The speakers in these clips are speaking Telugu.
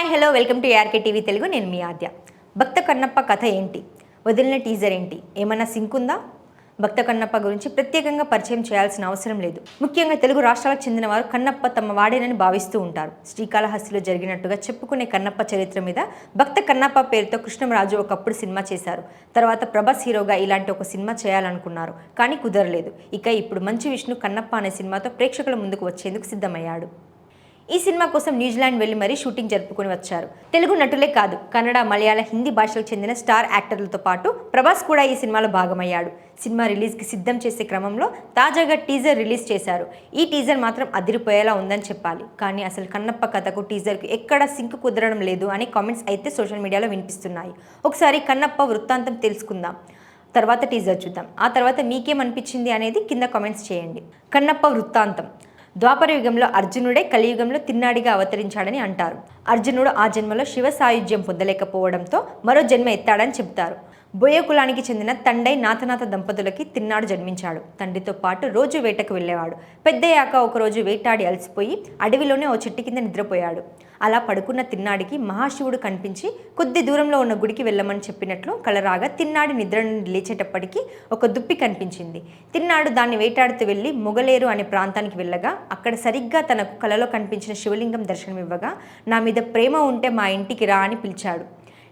Hi hello welcome to ARK TV Telugu. నేను మీ ఆద్య. భక్త కన్నప్ప కథ ఏంటి? వదిలిన టీజర్ ఏంటి? ఏమన్నా సింక్ ఉందా? భక్త కన్నప్ప గురించి ప్రత్యేకంగా పరిచయం చేయాల్సిన అవసరం లేదు. ముఖ్యంగా తెలుగు రాష్ట్రాలకు చెందిన వారు కన్నప్ప తమ వాడేనని భావిస్తూ ఉంటారు. శ్రీకాళహస్తిలో జరిగినట్టుగా చెప్పుకునే కన్నప్ప చరిత్ర మీద భక్త కన్నప్ప పేరుతో కృష్ణంరాజు ఒకప్పుడు సినిమా చేశారు. తర్వాత ప్రభాస్ హీరోగా ఇలాంటి ఒక సినిమా చేయాలనుకున్నారు, కానీ కుదరలేదు. ఇప్పుడు మంచు విష్ణు కన్నప్ప అనే సినిమాతో ప్రేక్షకుల ముందుకు వచ్చేందుకు సిద్ధమయ్యాడు. ఈ సినిమా కోసం న్యూజిలాండ్ వెళ్లి మరీ షూటింగ్ జరుపుకొని వచ్చారు. తెలుగు నటులే కాదు, కన్నడ, మలయాళ, హిందీ భాషలకు చెందిన స్టార్ యాక్టర్లతో పాటు ప్రభాస్ కూడా ఈ సినిమాలో భాగమయ్యాడు. సినిమా రిలీజ్కి సిద్ధం చేసే క్రమంలో తాజాగా టీజర్ రిలీజ్ చేశారు. ఈ టీజర్ మాత్రం అదిరిపోయేలా ఉందని చెప్పాలి. కానీ అసలు కన్నప్ప కథకు టీజర్కు ఎక్కడా సింక్ కుదరడం లేదు అని కామెంట్స్ అయితే సోషల్ మీడియాలో వినిపిస్తున్నాయి. ఒకసారి కన్నప్ప వృత్తాంతం తెలుసుకుందాం, తర్వాత టీజర్ చూద్దాం. ఆ తర్వాత మీకేమనిపించింది అనేది కింద కామెంట్స్ చేయండి. కన్నప్ప వృత్తాంతం. ద్వాపర యుగంలో అర్జునుడే కలియుగంలో తిన్నాడిగా అవతరించాడని అంటారు. అర్జునుడు ఆ జన్మలో శివ సాయుధ్యం పొందలేకపోవడంతో మరో జన్మ ఎత్తాడని చెబుతారు. బోయ కులానికి చెందిన తండై నాథనాథ దంపతులకి తిన్నాడు జన్మించాడు. తండ్రితో పాటు రోజు వేటకు వెళ్ళేవాడు. పెద్దయ్యాక ఒకరోజు వేటాడి అలసిపోయి అడవిలోనే ఓ చెట్టు కింద నిద్రపోయాడు. అలా పడుకున్న తిన్నాడికి మహాశివుడు కనిపించి కొద్ది దూరంలో ఉన్న గుడికి వెళ్ళమని చెప్పినట్లు కలరాగా తిన్నాడి నిద్ర నుండి లేచేటప్పటికి ఒక దుప్పి కనిపించింది. తిన్నాడు దాన్ని వేటాడుతూ వెళ్ళి మొగలేరు అనే ప్రాంతానికి వెళ్ళగా అక్కడ సరిగ్గా తనకు కలలో కనిపించిన శివలింగం దర్శనమివ్వగా, నా మీద ప్రేమ ఉంటే మా ఇంటికి రా అని పిలిచాడు.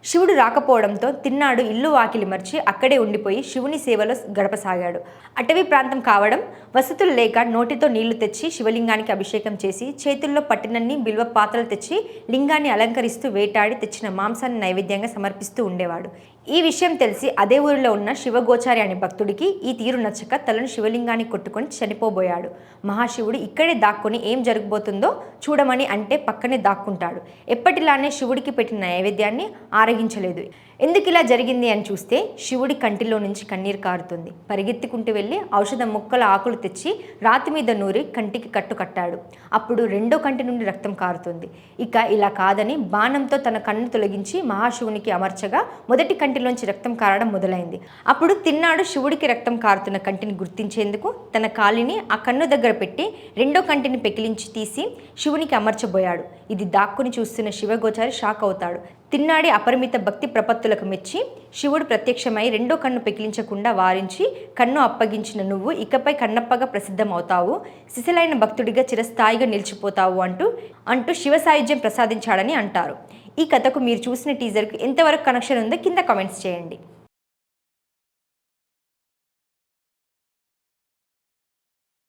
శివుడు రాకపోవడంతో తిన్నాడు ఇల్లు వాకిలి మర్చి అక్కడే ఉండిపోయి శివుని సేవలో గడపసాగాడు. అటవీ ప్రాంతం కావడం, వసతులు లేక నోటితో నీళ్లు తెచ్చి శివలింగానికి అభిషేకం చేసి చేతుల్లో పట్టినన్ని బిల్వ పాత్రలు తెచ్చి లింగాన్ని అలంకరిస్తూ వేటాడి తెచ్చిన మాంసాన్ని నైవేద్యంగా సమర్పిస్తూ ఉండేవాడు. ఈ విషయం తెలిసి అదే ఊరిలో ఉన్న శివగోచారి అనే భక్తుడికి ఈ తీరు నచ్చక తలను శివలింగాన్ని కొట్టుకొని చనిపోబోయాడు. మహాశివుడు ఇక్కడే దాక్కుని ఏం జరగబోతుందో చూడమని అంటే పక్కనే దాక్కుంటాడు. ఎప్పటిలానే శివుడికి పెట్టిన నైవేద్యాన్ని ఆరగించలేదు. ఎందుకు ఇలా జరిగింది అని చూస్తే శివుడి కంటిలో నుంచి కన్నీరు కారుతుంది. పరిగెత్తుకుంటూ వెళ్ళి ఔషధ మొక్కల ఆకులు తెచ్చి రాతి మీద నూరి కంటికి కట్టు కట్టాడు. అప్పుడు రెండో కంటి నుండి రక్తం కారుతుంది. ఇలా కాదని బాణంతో తన కన్ను తొలగించి మహాశివునికి అమర్చగా మొదటి కంటిలోంచి రక్తం కారడం మొదలైంది. అప్పుడు తిన్నాడు శివుడికి రక్తం కారుతున్న కంటిని గుర్తించేందుకు తన కాలిని ఆ కన్ను దగ్గర పెట్టి రెండో కంటిని పెకిలించి తీసి శివునికి అమర్చబోయాడు. ఇది దాక్కుని చూస్తున్న శివగోచారి షాక్ అవుతాడు. తిన్నాడి అపరిమిత భక్తి ప్రపత్తులకు మెచ్చి శివుడు ప్రత్యక్షమై రెండో కన్ను పెకిలించకుండా వారించి, కన్ను అప్పగించిన నువ్వు ఇకపై కన్నప్పగా ప్రసిద్ధం అవుతావు, సిసలైన భక్తుడిగా చిరస్థాయిగా నిలిచిపోతావు అంటూ శివ సాయుధ్యం ప్రసాదించాడని అంటారు. ఈ కథకు మీరు చూసిన టీజర్కు ఎంతవరకు కనెక్షన్ ఉందో కింద కామెంట్స్ చేయండి.